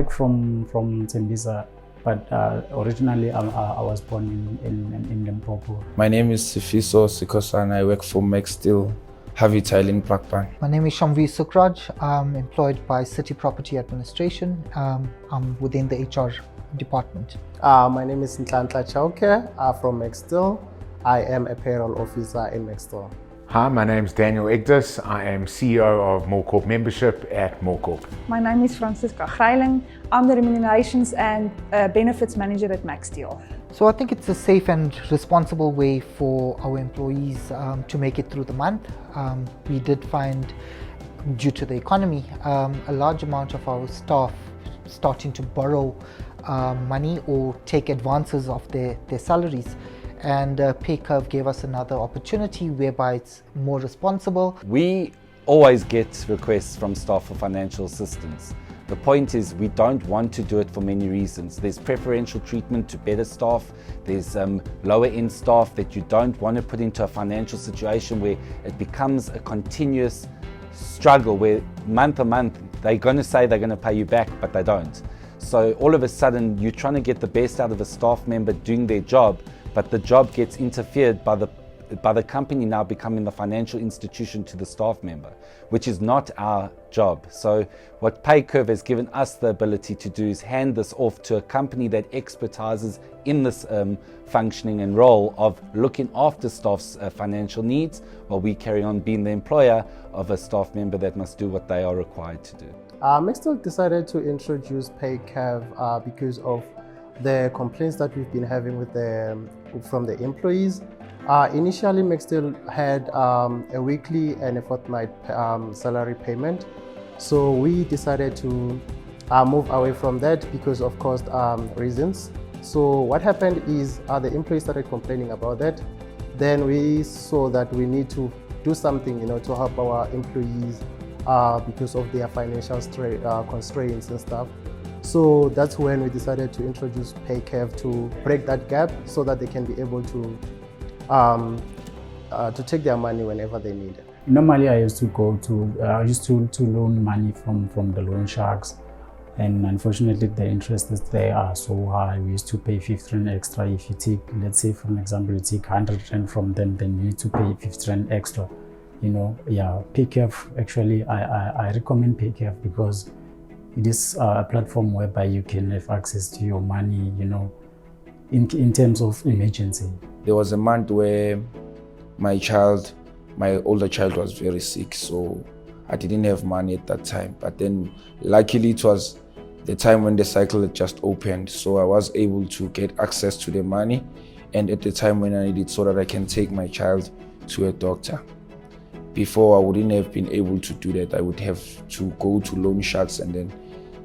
Mike from Tembisa, but originally I was born in Limpopo. My name is Sifiso Sikosana. I work for Max Steel, Heavy Tiling Prakpan. My name is Shamvi Sukraj. I'm employed by City Property Administration. I'm within the HR department. My name is Ntlantla Chauke from Max Steel. I am a payroll officer in Max Steel. Hi, my name is Daniel Igdis. I am CEO of Morecorp Membership at Morecorp. My name is Francisca Greiling. I'm the Remunerations and Benefits Manager at Max Steel. So I think it's a safe and responsible way for our employees to make it through the month. We did find, due to the economy, a large amount of our staff starting to borrow money or take advances of their salaries. And PayCurve gave us another opportunity whereby it's more responsible. We always get requests from staff for financial assistance. The point is we don't want to do it for many reasons. There's preferential treatment to better staff. There's lower end staff that you don't want to put into a financial situation where it becomes a continuous struggle where month on month they're going to say they're going to pay you back, but they don't. So all of a sudden you're trying to get the best out of a staff member doing their job, but the job gets interfered by the company now becoming the financial institution to the staff member, which is not our job. So what PayCurve has given us the ability to do is hand this off to a company that expertises in this functioning and role of looking after staff's financial needs, while we carry on being the employer of a staff member that must do what they are required to do. Maxtel decided to introduce PayCurve because of the complaints that we've been having with from the employees. Initially, Maxtel had a weekly and a fortnight salary payment. So we decided to move away from that because of cost reasons. So what happened is the employees started complaining about that. Then we saw that we need to do something, to help our employees because of their financial constraints and stuff. So that's when we decided to introduce PayCurve to break that gap so that they can be able to take their money whenever they need it. Normally I used to loan money from the loan sharks, and unfortunately the interest there are so high. We used to pay 50 Rand extra. If you take, let's say for example, you take 100 Rand from them, then you need to pay 50 Rand extra. PayCurve, actually I recommend PayCurve because it is a platform whereby you can have access to your money, in terms of emergency. There was a month where my older child was very sick, so I didn't have money at that time. But then luckily it was the time when the cycle had just opened, so I was able to get access to the money, and at the time when I needed it, so that I can take my child to a doctor. Before, I wouldn't have been able to do that. I would have to go to loan sharks and then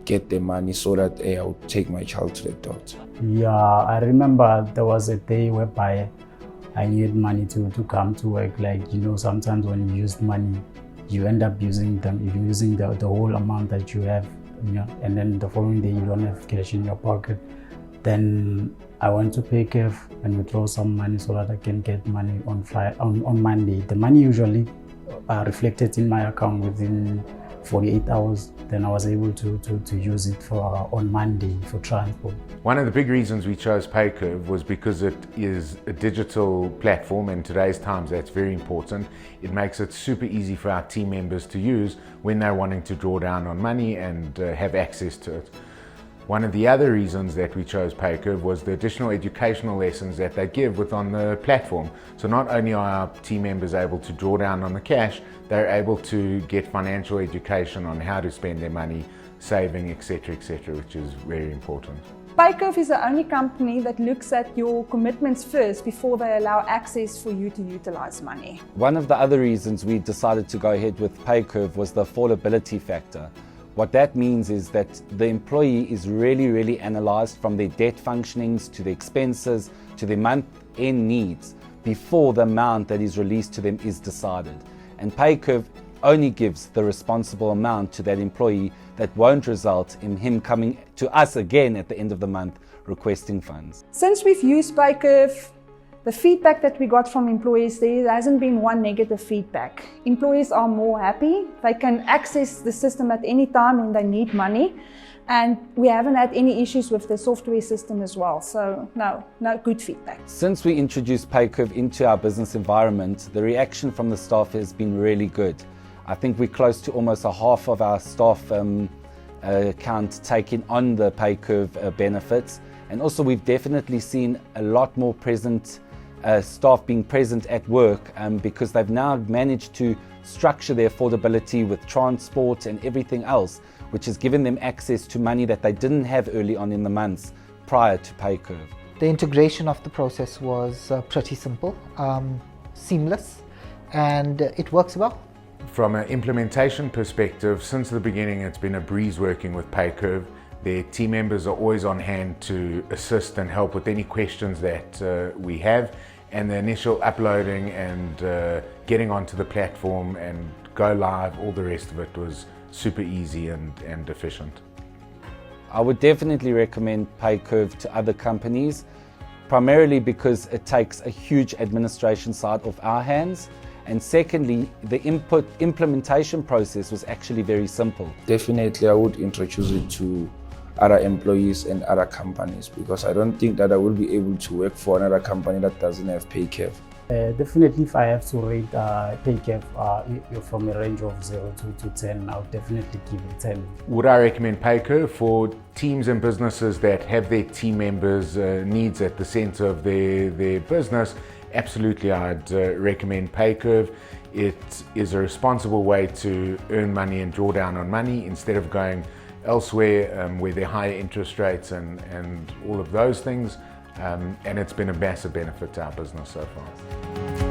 get the money so that I would take my child to the doctor. Yeah, I remember there was a day whereby I needed money to come to work. Sometimes when you use money, you end up using the whole amount that you have, and then the following day you don't have cash in your pocket. Then I went to PayCurve and withdraw some money so that I can get money on Monday. The money usually reflected in my account within 48 hours. Then I was able to use it on Monday for transport. One of the big reasons we chose PayCurve was because it is a digital platform. In today's times, that's very important. It makes it super easy for our team members to use when they're wanting to draw down on money and have access to it. One of the other reasons that we chose PayCurve was the additional educational lessons that they give on the platform. So not only are our team members able to draw down on the cash, they're able to get financial education on how to spend their money, saving, etc., which is very important. PayCurve is the only company that looks at your commitments first before they allow access for you to utilize money. One of the other reasons we decided to go ahead with PayCurve was the affordability factor. What that means is that the employee is really analysed from their debt functionings to the expenses to their month-end needs before the amount that is released to them is decided. And PayCurve only gives the responsible amount to that employee that won't result in him coming to us again at the end of the month requesting funds. Since we've used PayCurve, the feedback that we got from employees, there hasn't been one negative feedback. Employees are more happy. They can access the system at any time when they need money. And we haven't had any issues with the software system as well. So no good feedback. Since we introduced PayCurve into our business environment, the reaction from the staff has been really good. I think we're close to almost a half of our staff count taking on the PayCurve benefits. And also we've definitely seen a lot more staff being present at work because they've now managed to structure their affordability with transport and everything else, which has given them access to money that they didn't have early on in the months prior to PayCurve. The integration of the process was pretty simple, seamless, and it works well. From an implementation perspective, since the beginning it's been a breeze working with PayCurve. Their team members are always on hand to assist and help with any questions that we have, and the initial uploading and getting onto the platform and go live, all the rest of it was super easy and efficient. I would definitely recommend PayCurve to other companies, primarily because it takes a huge administration side off our hands, and secondly, the implementation process was actually very simple. Definitely I would introduce it to other employees and other companies, because I don't think that I will be able to work for another company that doesn't have PayCurve. Definitely, if I have to rate PayCurve from a range of 0 to 10, I would definitely give it 10. Would I recommend PayCurve for teams and businesses that have their team members' needs at the center of their business? Absolutely, I'd recommend PayCurve. It is a responsible way to earn money and draw down on money instead of going elsewhere where there are higher interest rates and all of those things. And it's been a massive benefit to our business so far.